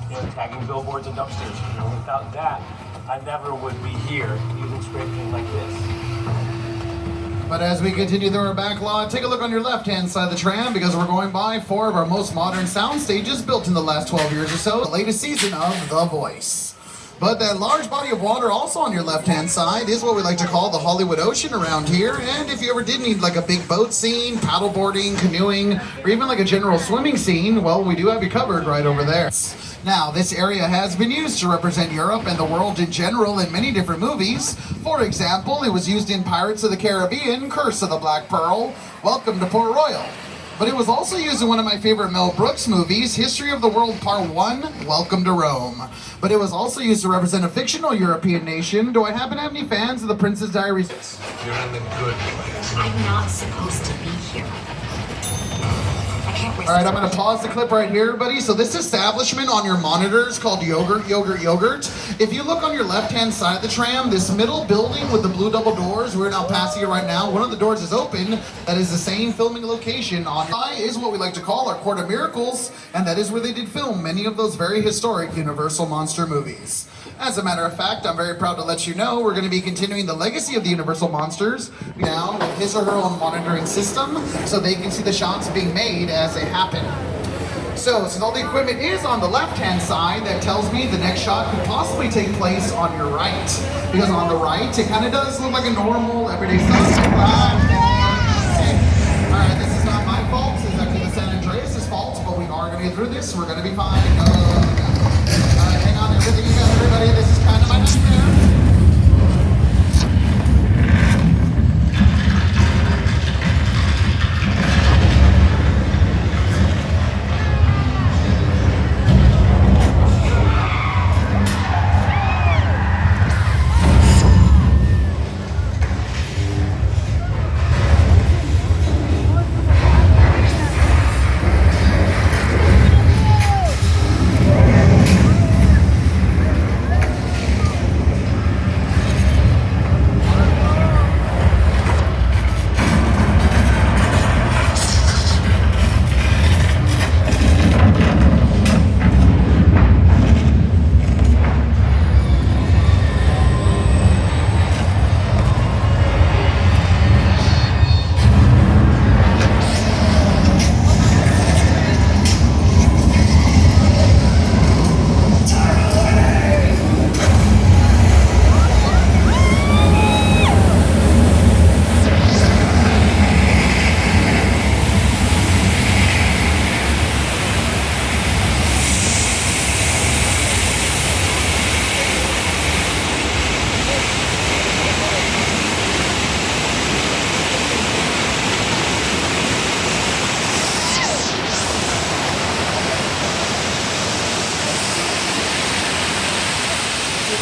tagging billboards and dumpsters. Without that, I never would be here using spray paint like this. But as we continue through our back lot, take a look on your left-hand side of the tram because we're going by 4 of our most modern sound stages built in the last 12 years or so, the latest season of The Voice. But that large body of water also on your left-hand side is what we like to call the Hollywood Ocean around here. And if you ever did need like a big boat scene, paddleboarding, canoeing, or even like a general swimming scene, well, we do have you covered right over there. Now, this area has been used to represent Europe and the world in general in many different movies. For example, it was used in Pirates of the Caribbean, Curse of the Black Pearl, Welcome to Port Royal. But it was also used in one of my favorite Mel Brooks movies, History of the World Part 1, Welcome to Rome. But it was also used to represent a fictional European nation. Do I happen to have any fans of The Princess Diaries? You're in the good place. I'm not supposed to be here. All right, I'm going to pause the clip right here, everybody. So this establishment on your monitor is called Yogurt. If you look on your left-hand side of the tram, this middle building with the blue double doors, we're now passing it right now. One of the doors is open. That is the same filming location on is what we like to call our Court of Miracles, and that is where they did film many of those very historic Universal Monster movies. As a matter of fact, I'm very proud to let you know we're going to be continuing the legacy of the Universal Monsters now with his or her own monitoring system so they can see the shots being made as they happen. So, since all the equipment is on the left-hand side, that tells me the next shot could possibly take place on your right. Because on the right, it kind of does look like a normal, everyday stuff. Alright, this is not my fault. This is actually the San Andreas' fault, but we are going to get through this. We're going to be fine. Alright, hang on, everything you got, everybody. This is kind of my nightmare.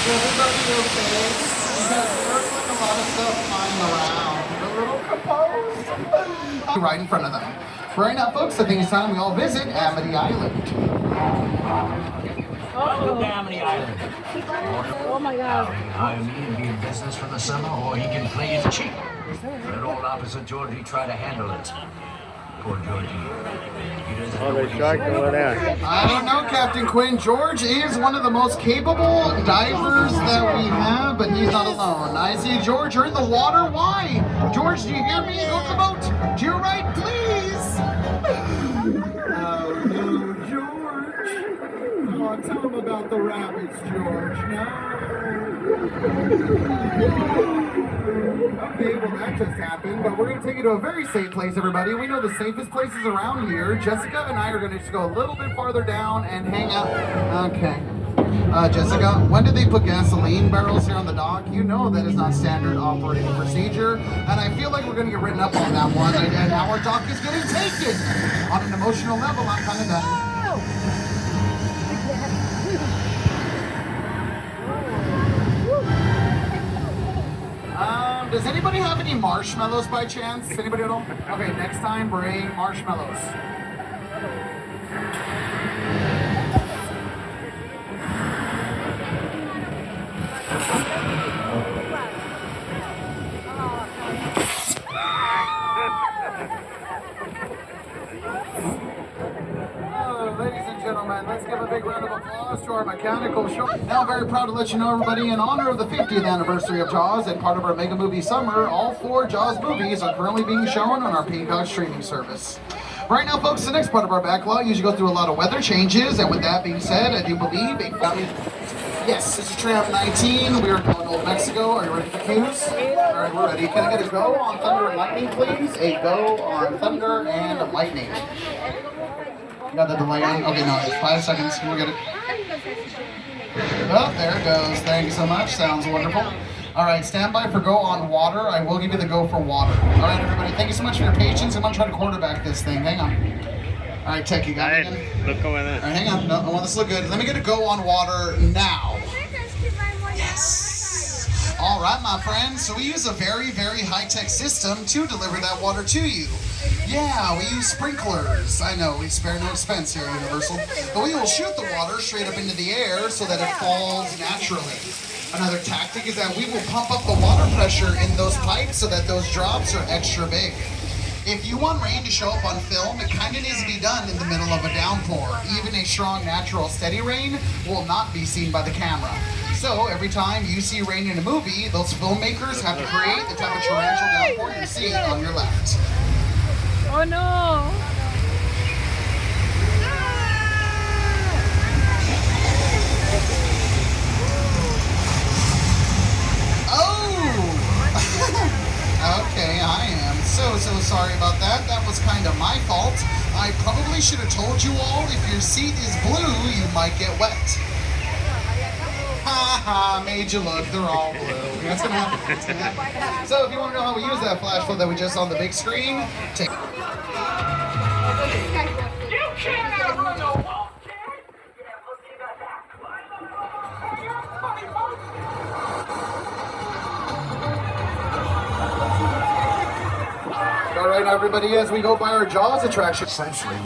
Everybody okay? Because there's like a lot of stuff flying around. They're a little composed. Right in front of them. Right now, folks, I think it's time we all visit Amity Island. Welcome to Amity Island. Oh my God. He can hire me and be in business for the summer, or he can play it cheap. That old opposite Georgie tried to handle it. Poor Georgie. Oh, there's shark going out. I don't know, Captain Quinn. George is one of the most capable divers that we have, but he's not alone. I see George, you're in the water. Why? George, do you hear me? Go to the boat. To your right, please. Oh, no, George. Oh, tell him about the rabbits, George. No. Okay, well that just happened, but we're going to take you to a very safe place, everybody. We know the safest places around here. Jessica and I are going to just go a little bit farther down and hang out. Okay. Jessica, when did they put gasoline barrels here on the dock? You know that is not standard operating procedure, and I feel like we're going to get written up on that one, and now our dock is getting taken. On an emotional level, I'm kind of done. Does anybody have any marshmallows by chance? Anybody at all? Okay, next time bring marshmallows. Oh, ladies and gentlemen, let's give a big round of applause. Jaws to our mechanical show. Now, very proud to let you know, everybody, in honor of the 50th anniversary of Jaws and part of our Mega Movie Summer, all 4 Jaws movies are currently being shown on our Peacock streaming service. Right now, folks, the next part of our backlog usually goes through a lot of weather changes, and with that being said, I do believe yes, this is Tram 19. We are going to Old Mexico. Are you ready for cues? All right, we're ready. Can I get a go on Thunder and Lightning, please? A go on Thunder and Lightning. You got the delay on? Okay, no, it's 5 seconds. We'll get it. Oh, there it goes. Thank you so much. Sounds wonderful. All right, stand by for go on water. I will give you the go for water. All right, everybody. Thank you so much for your patience. I'm going to try to quarterback this thing. Hang on. All right, Tech, you got it again? Look over there. All right, hang on. No, I want this to look good. Let me get a go on water now. Yes. All right, my friends. So we use a very, very high-tech system to deliver that water to you. Yeah, we use sprinklers. I know, we spare no expense here at Universal. But we will shoot the water straight up into the air so that it falls naturally. Another tactic is that we will pump up the water pressure in those pipes so that those drops are extra big. If you want rain to show up on film, it kind of needs to be done in the middle of a downpour. Even a strong, natural, steady rain will not be seen by the camera. So every time you see rain in a movie, those filmmakers have to create the type of torrential downpour you see on your left. Oh no! Okay, I am so sorry about that. That was kind of my fault. I probably should have told you all if your seat is blue, you might get wet. Ha ha, made you look, they're all blue. That's gonna happen. That's gonna happen. So if you want to know how we use that flash flood that we just saw on the big screen, take. You cannot run a walk. All right, everybody, as we go by our Jaws attraction. Essentially.